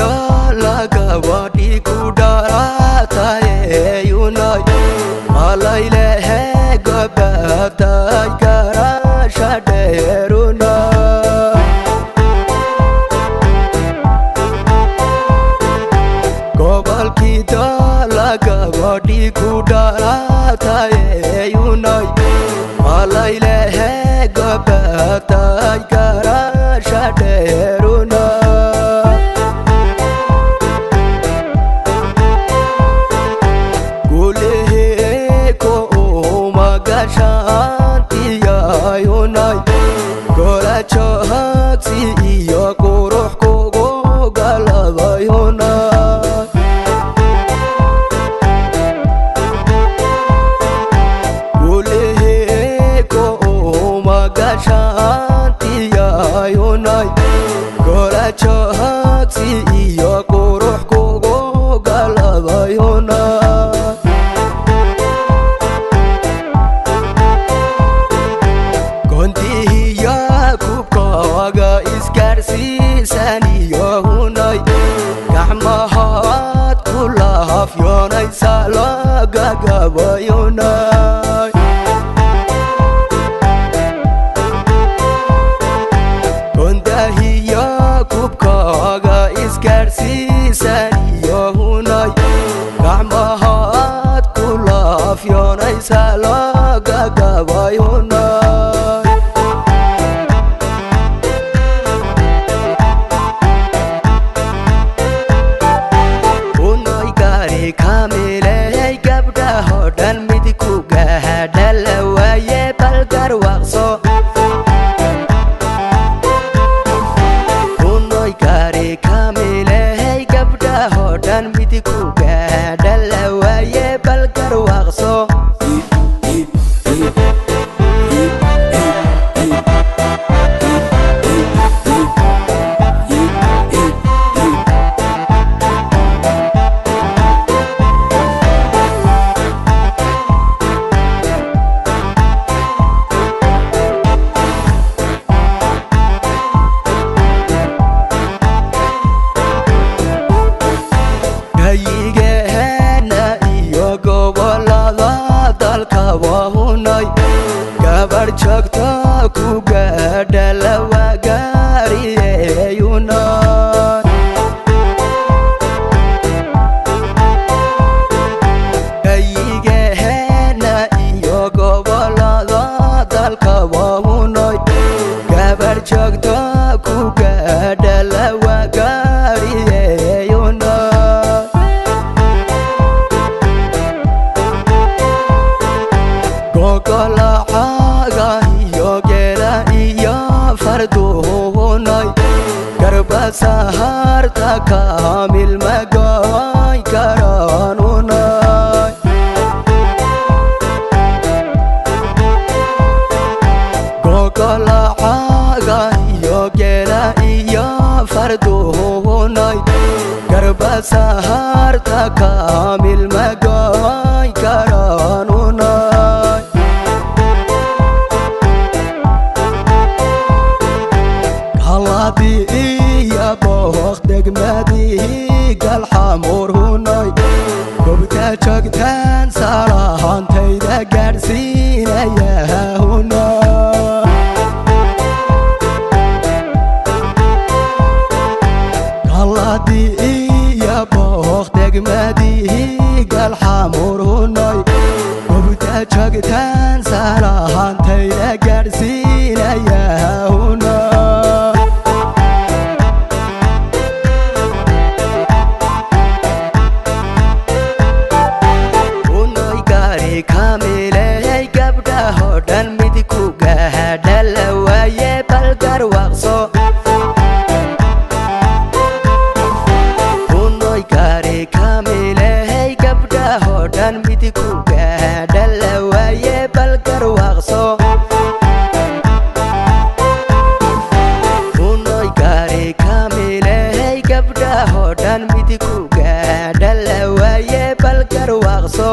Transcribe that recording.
dalaga wadi kudara taye yunai malai lehe gabata gara shaderuna gobal ki dalaga wadi kudara taye yunai malai lehe gabata gara shaderuna shanti ya yunai gola chati iyo kuruh kogo galaba yunai gulehe ko maga shanti ya yunai gola chati iyo kuruh kogo galaba yunai sani yonai gacmahaad kulaaf yonay salaga gaba yonay kondahiya kubkaaga isgaarsiisani yonay gacmahaad kulaaf yonay salaga gaba yonay kamilay gabdhaho dhan mid ku gaadhala waaye balgar waqso unoy gaari kamilay gabdhaho dhan mid ku gaadhala waaye balgar waqso gabar joogto ku gaadhala waa gaariye yunai gayigeheena iyo gobolada dalka wahunay gabar joogto ku gaadhala waa gaariye yunai gogolacaga iyo geela iyo farduhunay garba saharta kaamil magoy karanunay gogolacaga iyo geela iyo farduhunay garba saharta kaamil magoy karanunay haladi iya booq degmadii galxamur hunay gobta joogtaan salahantayda gaadhsiinaya hunay haladi iya booq degmadii galxamur hunay gobta joogtaan salahantayda gaadhsiinaya hunay kamilay gabdhaho dhan mid ku gaadhala waaye balgar waqso unoy gaari kamilay gabdhaho dhan mid ku gaadhala waaye balgar waqso unoy gaari kamilay gabdhaho dhan mid ku gaadhala waaye balgar waqso